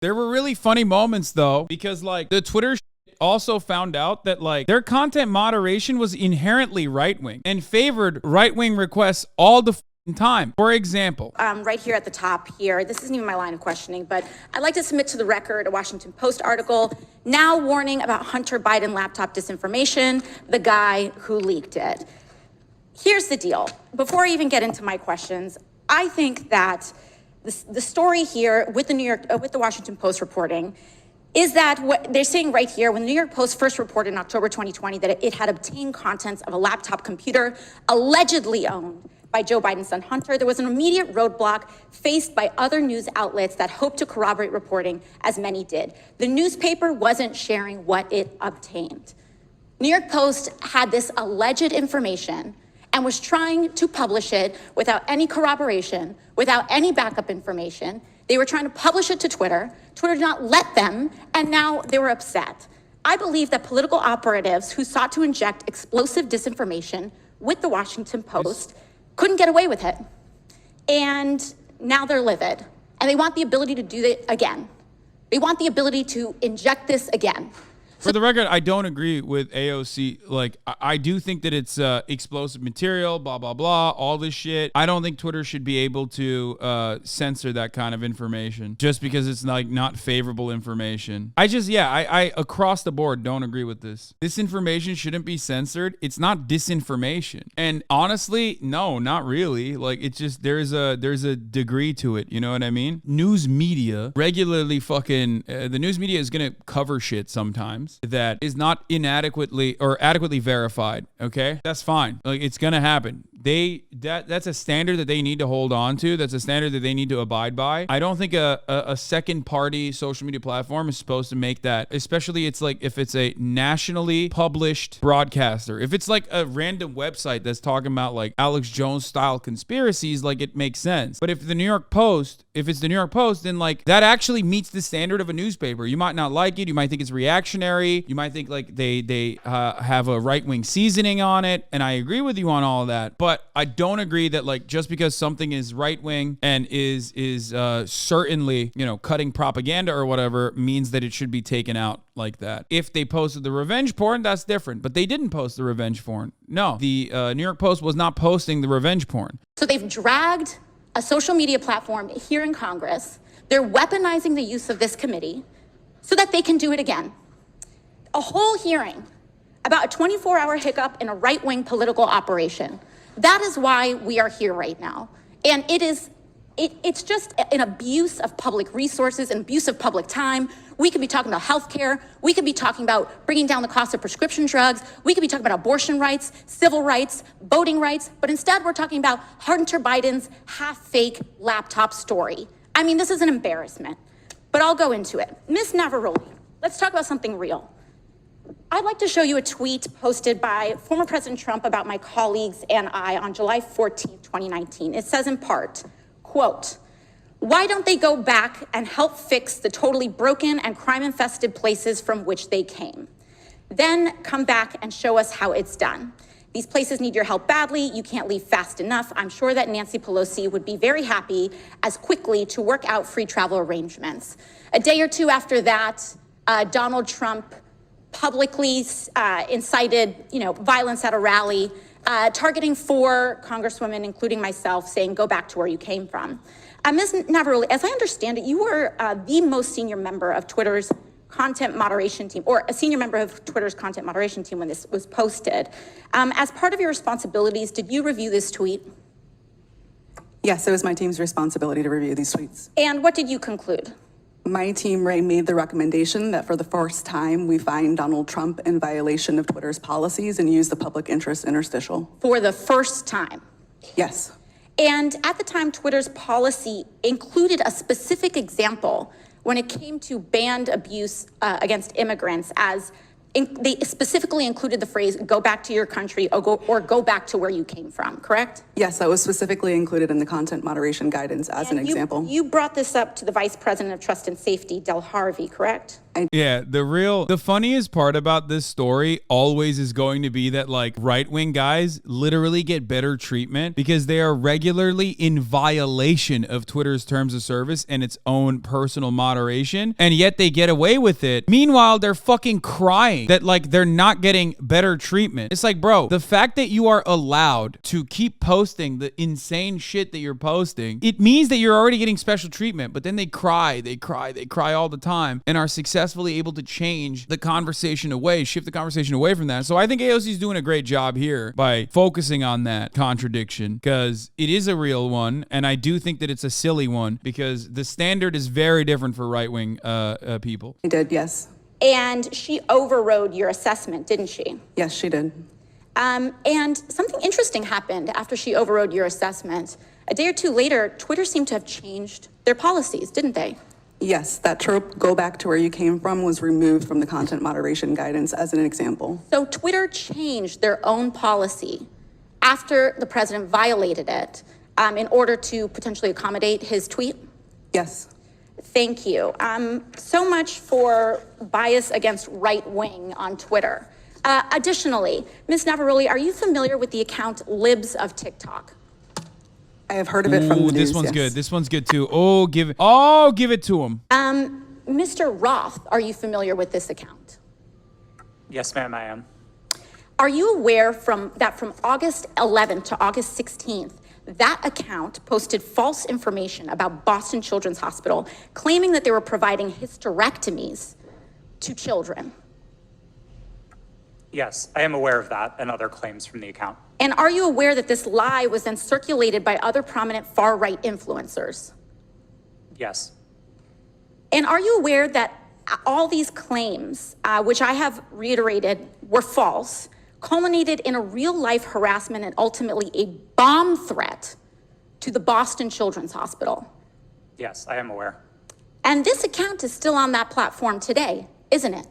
There were really funny moments though, because like the Twitter also found out that like their content moderation was inherently right-wing and favored right-wing requests all the time. For example, right here at the top here, this isn't even my line of questioning, but I'd like to submit to the record a Washington Post article now warning about Hunter Biden laptop disinformation, the guy who leaked it. Here's the deal. Before I even get into my questions, I think that the story here with the Washington Post reporting is that what they're saying right here, when the New York Post first reported in October 2020 that it had obtained contents of a laptop computer allegedly owned by Joe Biden's son Hunter, there was an immediate roadblock faced by other news outlets that hoped to corroborate reporting, as many did. The newspaper wasn't sharing what it obtained. New York Post had this alleged information and was trying to publish it without any corroboration, without any backup information. They were trying to publish it to Twitter. Twitter did not let them, and now they were upset. I believe that political operatives who sought to inject explosive disinformation with the Washington Post couldn't get away with it. And now they're livid. And they want the ability to do it again. They want the ability to inject this again. For the record, I don't agree with AOC. Like, I do think that it's explosive material, blah, blah, blah, all this shit. I don't think Twitter should be able to censor that kind of information just because it's like not favorable information. I across the board don't agree with this. This information shouldn't be censored. It's not disinformation. And honestly, no, not really. Like, it's just there's a degree to it. You know what I mean? News media regularly the news media is going to cover shit sometimes that is not inadequately or adequately verified. Okay, that's fine. Like, it's gonna happen. That's a standard that they need to hold on to. That's a standard that they need to abide by. I don't think a second party social media platform is supposed to make that, especially it's like if it's a nationally published broadcaster. If it's like a random website that's talking about like Alex Jones style conspiracies, like it makes sense. But if it's the New York Post, then like that actually meets the standard of a newspaper. You might not like it. You might think it's reactionary. You might think like they have a right-wing seasoning on it. And I agree with you on all of that. But I don't agree that like just because something is right-wing and is certainly, you know, cutting propaganda or whatever means that it should be taken out like that. If they posted the revenge porn, that's different. But they didn't post the revenge porn. No, the New York Post was not posting the revenge porn. So they've dragged a social media platform here in Congress. They're weaponizing the use of this committee so that they can do it again. A whole hearing about a 24-hour hiccup in a right-wing political operation. That is why we are here right now. And it's just an abuse of public resources, an abuse of public time. We could be talking about healthcare. We could be talking about bringing down the cost of prescription drugs. We could be talking about abortion rights, civil rights, voting rights. But instead, we're talking about Hunter Biden's half-fake laptop story. I mean, this is an embarrassment. But I'll go into it. Ms. Navaroli, let's talk about something real. I'd like to show you a tweet posted by former President Trump about my colleagues and I on July 14, 2019. It says in part, quote, "Why don't they go back and help fix the totally broken and crime-infested places from which they came? Then come back and show us how it's done. These places need your help badly. You can't leave fast enough. I'm sure that Nancy Pelosi would be very happy as quickly to work out free travel arrangements." A day or two after that, Donald Trump publicly incited, violence at a rally, targeting 4 congresswomen, including myself, saying, "Go back to where you came from." Ms. Navaroli, as I understand it, you were the most senior member of Twitter's content moderation team, or a senior member of Twitter's content moderation team when this was posted. As part of your responsibilities, did you review this tweet? Yes, it was my team's responsibility to review these tweets. And what did you conclude? My team made the recommendation that for the first time, we find Donald Trump in violation of Twitter's policies and use the public interest interstitial. For the first time? Yes. And at the time, Twitter's policy included a specific example when it came to banned abuse against immigrants, as they specifically included the phrase, "go back to your country," or go back to where you came from, correct? Yes, that was specifically included in the content moderation guidance as an example. You brought this up to the Vice President of Trust and Safety, Del Harvey, correct? Yeah, the funniest part about this story always is going to be that like right-wing guys literally get better treatment because they are regularly in violation of Twitter's terms of service and its own personal moderation, and yet they get away with it. Meanwhile, they're fucking crying that like they're not getting better treatment. It's like, bro, the fact that you are allowed to keep posting the insane shit that you're posting, it means that you're already getting special treatment, but then they cry all the time and are successfully able to change the conversation away, shift the conversation away from that. So I think AOC is doing a great job here by focusing on that contradiction because it is a real one, and I do think that it's a silly one because the standard is very different for right-wing people. I did, yes. And she overrode your assessment, didn't she? Yes, she did. And something interesting happened after she overrode your assessment. A day or two later, Twitter seemed to have changed their policies, didn't they? Yes, that trope, go back to where you came from, was removed from the content moderation guidance as an example. So Twitter changed their own policy after the president violated it in order to potentially accommodate his tweet? Yes. Thank you. So much for bias against right wing on Twitter. Additionally, Ms. Navaroli, are you familiar with the account Libs of TikTok? I have heard of it from the news. This one's yes. good. This one's good too. Give it to him. Mr. Roth, are you familiar with this account? Yes, ma'am, I am. Are you aware that from August 11th to August 16th, that account posted false information about Boston Children's Hospital, claiming that they were providing hysterectomies to children? Yes, I am aware of that and other claims from the account. And are you aware that this lie was then circulated by other prominent far-right influencers? Yes. And are you aware that all these claims, which I have reiterated were false, culminated in a real-life harassment and ultimately a bomb threat to the Boston Children's Hospital? Yes, I am aware. And this account is still on that platform today, isn't it?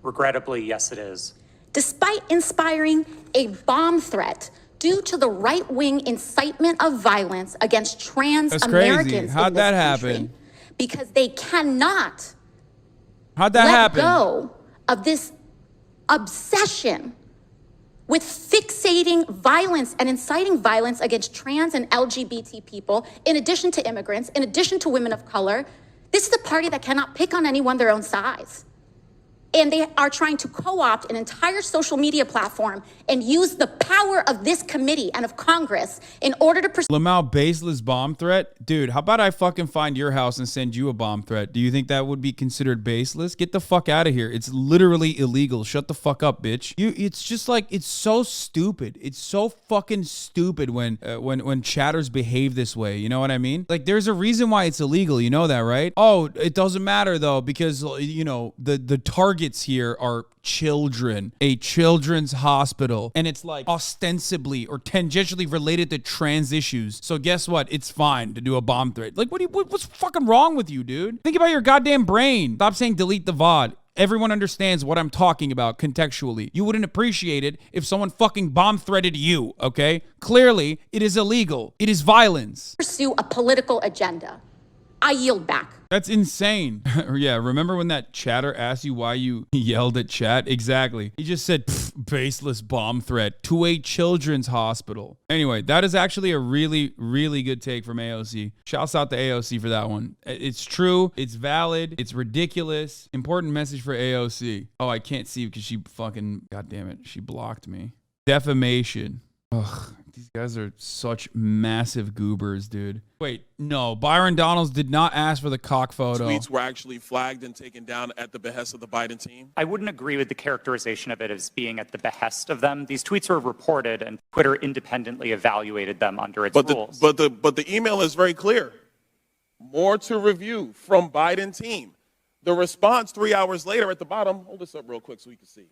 Regrettably, yes, it is. Despite inspiring a bomb threat due to the right-wing incitement of violence against trans Americans. How'd that country, happen? because they cannot How'd that let happen? go of this obsession with fixating violence and inciting violence against trans and LGBT people, in addition to immigrants, in addition to women of color. This is a party that cannot pick on anyone their own size. And they are trying to co-opt an entire social media platform and use the power of this committee and of Congress in order to pursue. Lamau, baseless bomb threat? Dude, how about I fucking find your house and send you a bomb threat? Do you think that would be considered baseless? Get the fuck out of here. It's literally illegal. Shut the fuck up, bitch. It's just like, it's so stupid. It's so fucking stupid when chatters behave this way. You know what I mean? Like, there's a reason why it's illegal. You know that, right? Oh, it doesn't matter though, because, you know, the targets here are children, a children's hospital, and it's like ostensibly or tangentially related to trans issues. So guess what? It's fine to do a bomb threat. Like, what's fucking wrong with you, dude? Think about your goddamn brain. Stop saying delete the VOD. Everyone understands what I'm talking about contextually. You wouldn't appreciate it if someone fucking bomb threatened you, okay? Clearly, it is illegal. It is violence. Pursue a political agenda. I yield back. That's insane. Yeah, remember when that chatter asked you why you yelled at chat? Exactly. He just said, baseless bomb threat to a children's hospital. Anyway, that is actually a really, really good take from AOC. Shouts out to AOC for that one. It's true. It's valid. It's ridiculous. Important message for AOC. Oh, I can't see because she fucking, God damn it, she blocked me. Defamation. Ugh, these guys are such massive goobers, dude. Wait, no, Byron Donalds did not ask for the cock photo. Tweets were actually flagged and taken down at the behest of the Biden team. I wouldn't agree with the characterization of it as being at the behest of them. These tweets were reported and Twitter independently evaluated them under its rules. But the email is very clear. More to review from Biden team. The response 3 hours later at the bottom, hold this up real quick so we can see.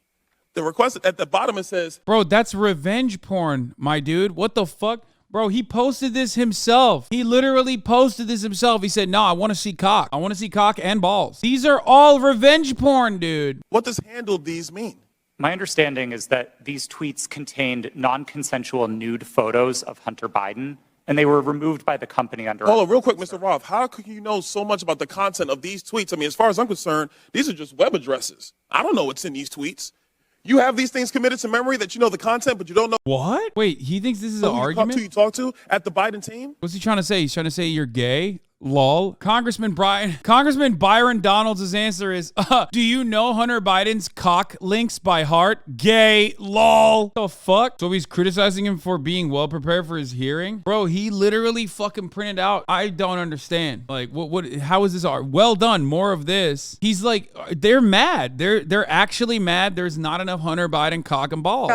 The request at the bottom, it says, bro, that's revenge porn, my dude. What the fuck? Bro, he posted this himself. He literally posted this himself. He said, no, I want to see cock. I want to see cock and balls. These are all revenge porn, dude. what does handle these mean? My understanding is that these tweets contained non-consensual nude photos of Hunter Biden and they were removed by the company under. Hold on, real quick, Mr. Roth. How could you know so much about the content of these tweets? I mean, as far as I'm concerned, these are just web addresses. I don't know what's in these tweets. You have these things committed to memory that you know the content, but you don't know What? Wait, he thinks this is an who argument? you talk to at the Biden team? What's he trying to say? He's trying to say you're gay? Lol. Congressman Byron Donalds' answer is, do you know Hunter Biden's cock links by heart? Gay. Lol. The fuck? So he's criticizing him for being well prepared for his hearing? Bro, he literally fucking printed out. I don't understand. Like, how is this art? Well done. More of this. He's like, they're mad. They're actually mad. There's not enough Hunter Biden cock and balls.